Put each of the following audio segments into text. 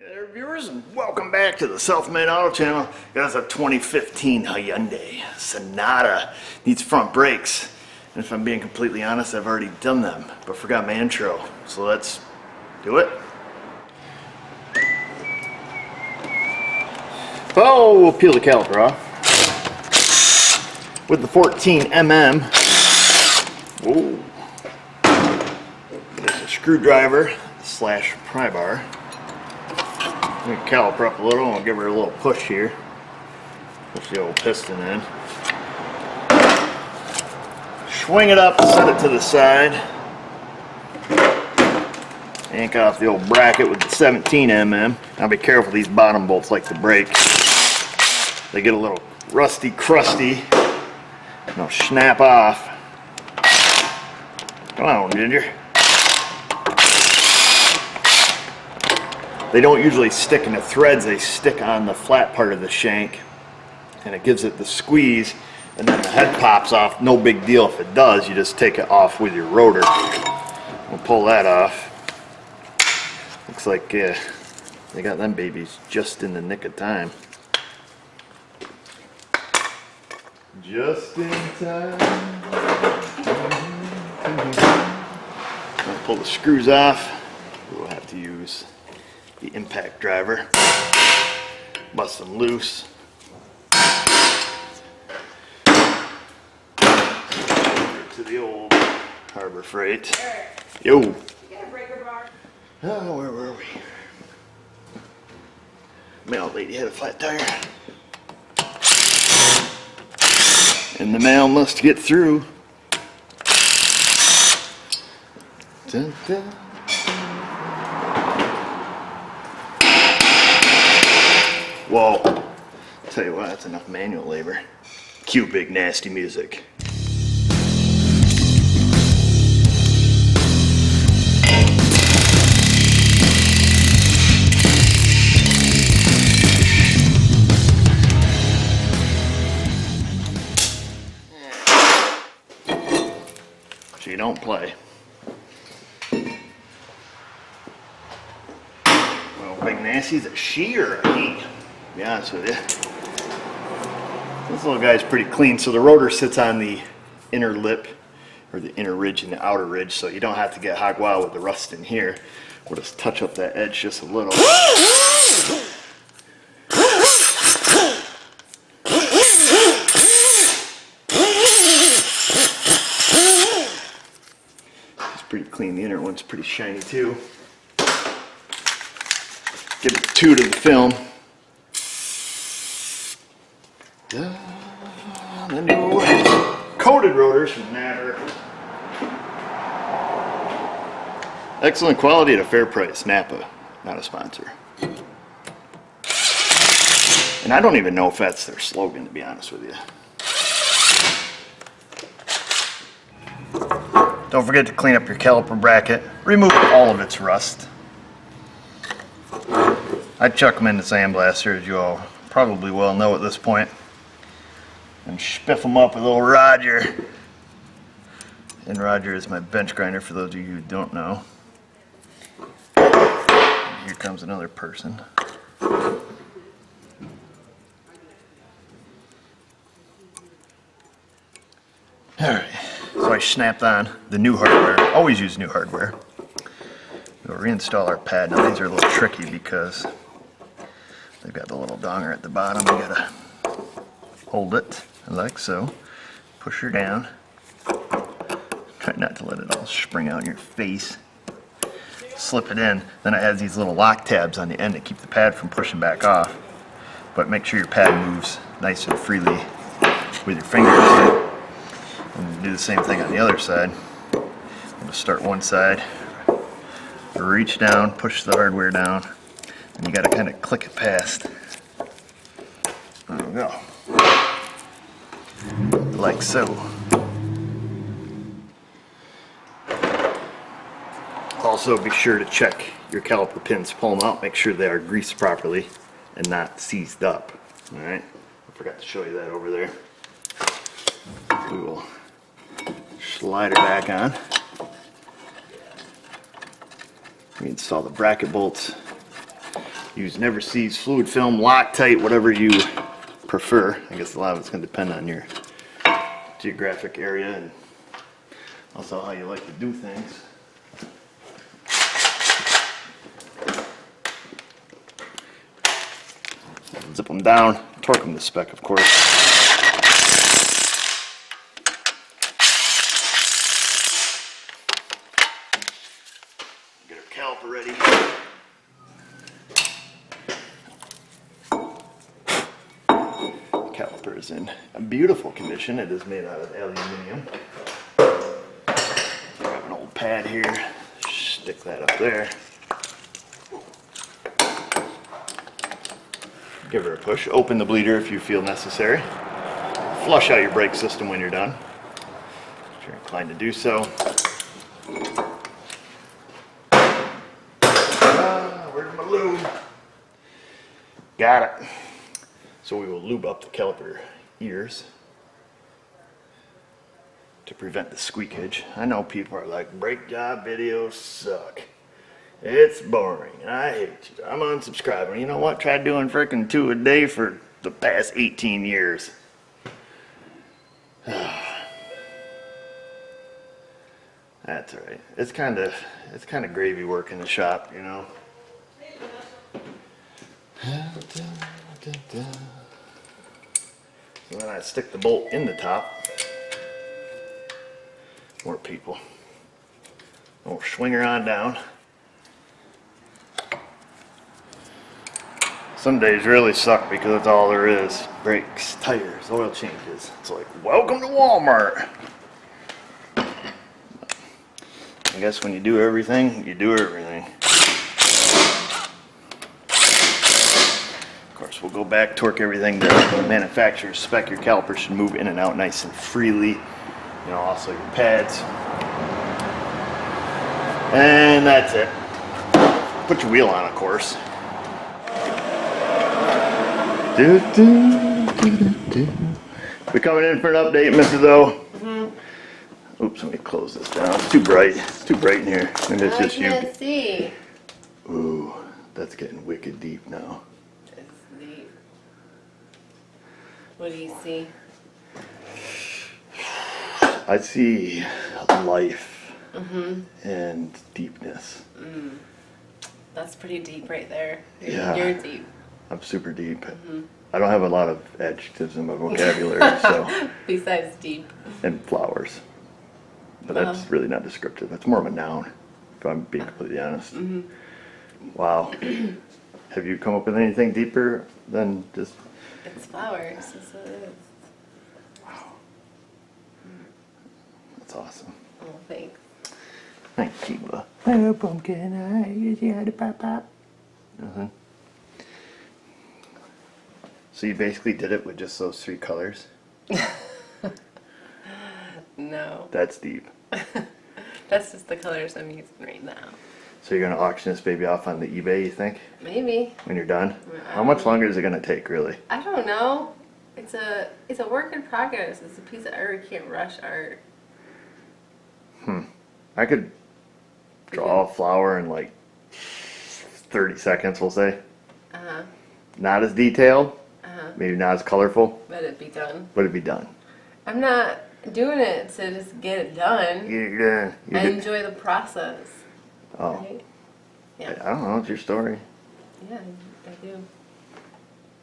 Hey there viewers, and welcome back to the Self-Made Auto Channel. Got us a 2015 Hyundai Sonata. Needs front brakes. And if I'm being completely honest, I've already done them, but forgot my intro. So let's do it. Oh, we'll peel the caliper off. With the 14mm. Whoa. There's a screwdriver slash pry bar. Let me caliper up a little and I'll give her a little push here. Push the old piston in. Swing it up, set it to the side. Yank off the old bracket with the 17mm. Now be careful, these bottom bolts like to break. They get a little rusty, crusty, and they'll snap off. Come on, Ginger. They don't usually stick in the threads, they stick on the flat part of the shank, and it gives it the squeeze, and then the head pops off. No big deal if it does, you just take it off with your rotor. We'll pull that off. Looks like they got them babies just in the nick of time. Just in time. I'll pull the screws off. We'll have to use the impact driver, bust them loose. To the old Harbor Freight. Yo. You got a breaker bar? Oh, where were we? Mail lady had a flat tire. And the mail must get through. Dun, dun. Whoa, tell you what, that's enough manual labor. Cue big nasty music. So you don't play. Well, big nasty, is it she or a he? To be honest with you, this little guy's pretty clean. So the rotor sits on the inner lip, or the inner ridge and the outer ridge, so you don't have to get hog wild with the rust in here. We'll just touch up that edge just a little. It's pretty clean. The inner one's pretty shiny too. Give it a toot of the film. The new coated rotors from Natter. Excellent quality at a fair price. Napa, not a sponsor. And I don't even know if that's their slogan, to be honest with you. Don't forget to clean up your caliper bracket. Remove all of its rust. I chuck them into sandblaster, as you all probably well know at this point. And spiff them up with old Roger. And Roger is my bench grinder for those of you who don't know. Here comes another person. Alright, so I snapped on the new hardware. Always use new hardware. We'll reinstall our pad. Now these are a little tricky because they've got the little donger at the bottom. You gotta hold it like so. Push her down. Try not to let it all spring out in your face. Slip it in. Then it has these little lock tabs on the end to keep the pad from pushing back off. But make sure your pad moves nice and freely with your fingers. And do the same thing on the other side. I'm gonna start one side. Reach down, push the hardware down, and you got to kind of click it past. There we go. Like so. Also be sure to check your caliper pins. Pull them out, make sure they are greased properly and not seized up. Alright, I forgot to show you that over there. We will slide it back on. We install the bracket bolts Use Never Sees fluid film, Loctite, whatever you prefer. I guess a lot of it's going to depend on your geographic area and also how you like to do things. Zip them down, torque them to spec, of course. Get our caliper ready. Caliper is in a beautiful condition. It is made out of aluminum. Grab an old pad here, stick that up there. Give her a push. Open the bleeder if you feel necessary. Flush out your brake system when you're done, if you're inclined to do so. Where's my lube? Got it. So we will lube up the caliper ears to prevent the squeakage. I know people are like, brake job videos suck. It's boring. I hate you. I'm unsubscribing. You know what? Try doing frickin' 2 a day for the past 18 years. That's all right. It's kind of gravy work in the shop, you know. So then I stick the bolt in the top. More people. We'll swing her on down. Some days really suck because that's all there is. Brakes, tires, oil changes. It's like, welcome to Walmart. I guess when you do everything, you do everything. Of course, we'll go back, torque everything to manufacturer's spec. Your caliper should move in and out nice and freely. You know, also your pads. And that's it. Put your wheel on, of course. We coming in for an update, Mrs.O. Mm-hmm. Oops, let me close this down. It's too bright. It's too bright in here. And it's just you. I can't see. Ooh, that's getting wicked deep now. It's deep. What do you see? I see life and deepness. Mm. That's pretty deep right there. Yeah. You're deep. I'm super deep. I don't have a lot of adjectives in my vocabulary, so. Besides deep. And flowers. But that's really not descriptive. That's more of a noun, if I'm being completely honest. Wow. Have you come up with anything deeper than just... It's flowers. That's what it is. Wow. That's awesome. Oh, thanks. Thanks, Kiba. Oh, pumpkin eyes, you had a pop-pop. So you basically did it with just those 3 colors? No. That's deep. That's just the colors I'm using right now. So you're going to auction this baby off on the eBay, you think? Maybe. When you're done? How much longer is it going to take, really? I don't know. It's a work in progress. It's a piece of art. You can't rush art. I could draw a flower in like 30 seconds, we'll say. Not as detailed. Maybe not as colorful. But it'd be done. But it'd be done. I'm not doing it to just get it done. Yeah. I enjoy the process. Oh. Right? Yeah. I don't know. It's your story. Yeah, I do.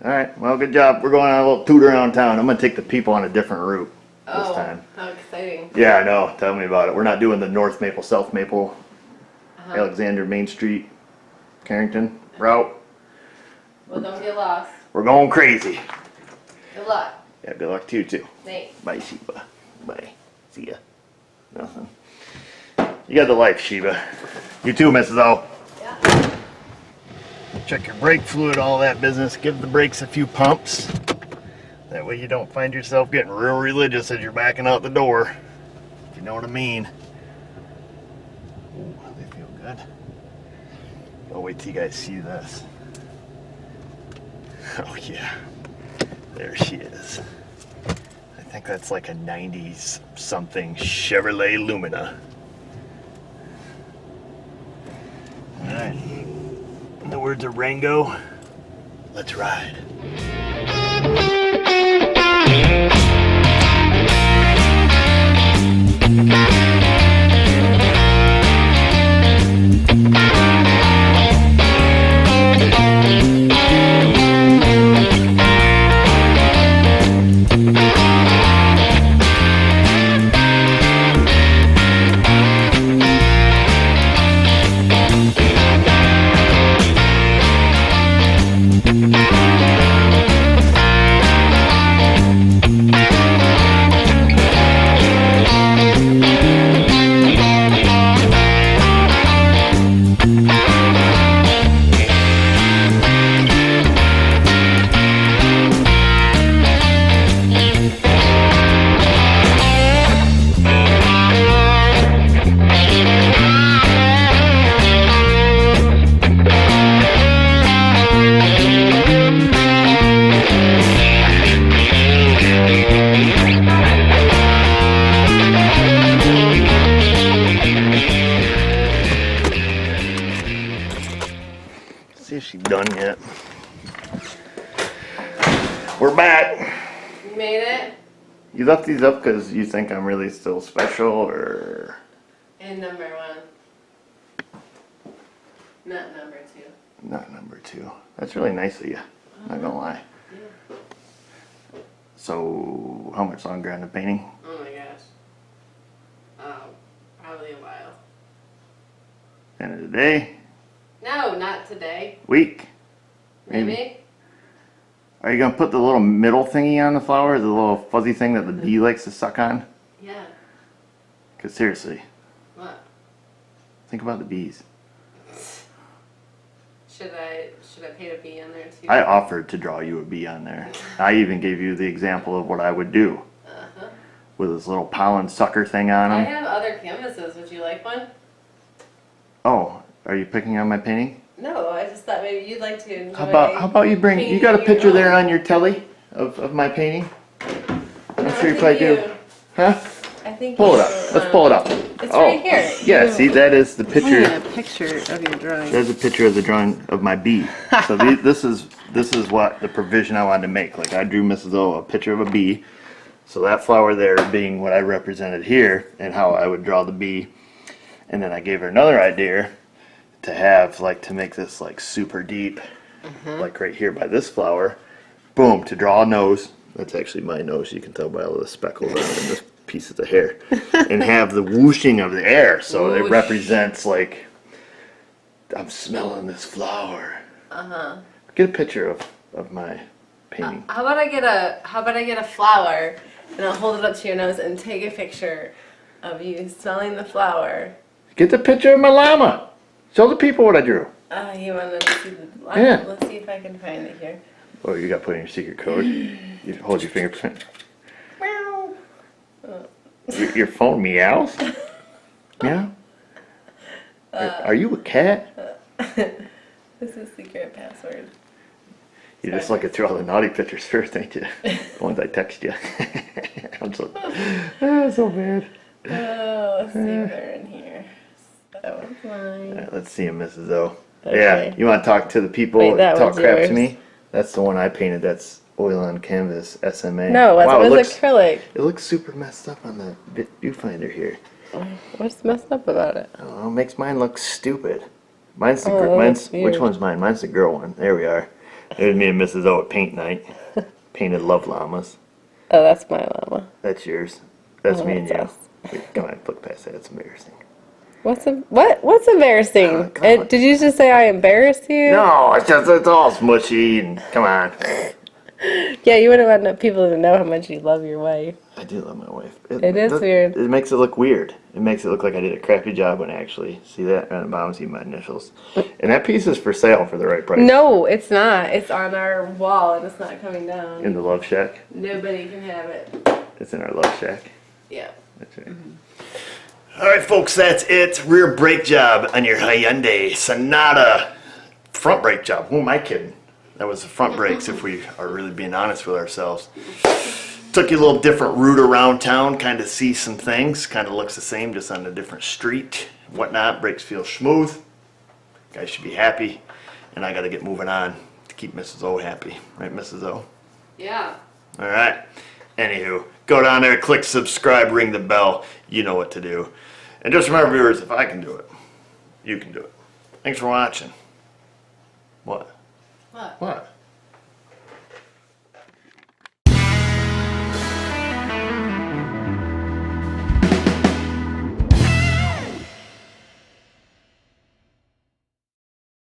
All right. Well, good job. We're going on a little toot around town. I'm going to take the people on a different route this time. How exciting. Yeah, I know. Tell me about it. We're not doing the North Maple, South Maple, Alexander, Main Street, Carrington route. Well, don't get lost. We're going crazy. Good luck. Yeah, good luck to you too. Thanks. Bye, Sheba. Bye. See ya. Nothing. You got the life, Sheba. You too, Mrs.O. Yeah. Check your brake fluid, all that business. Give the brakes a few pumps. That way you don't find yourself getting real religious as you're backing out the door. If you know what I mean. Ooh, they feel good. Oh, wait till you guys see this. Oh yeah, there she is. I think that's like a 90s something Chevrolet Lumina. Alright, wonder words of Rango, let's ride. See if she's done yet. We're back. You made it? You left these up because you think I'm really still special, or? And number 1. Not number 2. Not number 2. That's really nice of you. Not gonna lie. Yeah. So, how much longer on the painting? Oh my gosh. Probably a while. End of the day? No, not today. Week? Maybe? Are you gonna put the little middle thingy on the flower, the little fuzzy thing that the bee likes to suck on? Yeah. Cause seriously, What? think about the bees. Should I paint a bee on there too? I offered to draw you a bee on there. I even gave you the example of what I would do. Uh-huh. With this little pollen sucker thing on I them. have other canvases. Would you like one? Oh, are you picking on my painting? No, I just thought maybe you'd like to enjoy. How about you bring, you got a painting picture your there own. on your telly of my painting? I'm No, sure you I probably think do. Huh? I think Pull it you, up. Let's pull it up. It's right here. Yeah, You see, that is the picture. painted a picture of your drawing. There's a picture of the drawing of my bee. So this is what the provision I wanted to make. Like I drew Mrs. O a picture of a bee. So that flower there being what I represented here and how I would draw the bee. And then I gave her another idea to have like to make this like super deep, like right here by this flower. Boom, to draw a nose. That's actually my nose. You can tell by all the speckles on this pieces of hair. And have the whooshing of the air. So it Whoosh. represents like I'm smelling this flower. Get a picture of my painting. How about I get a flower and I'll hold it up to your nose and take a picture of you smelling the flower. Get the picture of my llama. Show the people what I drew. You want to see the Yeah. Let's see if I can find it here. Oh, you got to put in your secret code. You hold your fingerprint. Meow. Your phone meows? Meow? Are you a cat? This is secret password. You just look at through all the naughty pictures first, ain't you? The ones I text you. I'm so bad. Oh, let's see if they're in here. That one's mine. All right, let's see him, Mrs. O. Okay. Yeah, you want to talk to the people, Wait, that talk one's crap yours. to me? That's the one I painted. That's oil on canvas, SMA. No, Wow, it was acrylic. it looks super messed up on the viewfinder here. What's messed up about it? I don't know, makes mine look stupid. Mine's the Oh, that's which weird. one's mine? Mine's the girl one. There we are. There's me and Mrs. O at paint night. Painted love llamas. Oh, that's my llama. That's yours. That's Oh, me and that's you. us. Wait, come on, look past that. It's embarrassing. What's embarrassing? come on. Did you just say I embarrassed you? No, it's all smushy and come on. Yeah, you wouldn't want people to know how much you love your wife. I do love my wife. It is weird. It makes it look weird. It makes it look like I did a crappy job when I actually see that on the bottom, see my initials. And that piece is for sale for the right price. No, it's not. It's on our wall and it's not coming down. In the love shack. Nobody can have it. It's in our love shack. Yeah. That's right. All right, folks, that's it. Rear brake job on your Hyundai Sonata. Front brake job. Who am I kidding? That was the front brakes, if we are really being honest with ourselves. Took you a little different route around town, kind of see some things. Kind of looks the same, just on a different street, whatnot. Brakes feel smooth. Guys should be happy. and I gotta get moving on to keep Mrs. O happy. Right, Mrs. O? Yeah. All right. Anywho, go down there, click subscribe, ring the bell. You know what to do. And just remember, viewers, if I can do it, you can do it. Thanks for watching. What? What? What?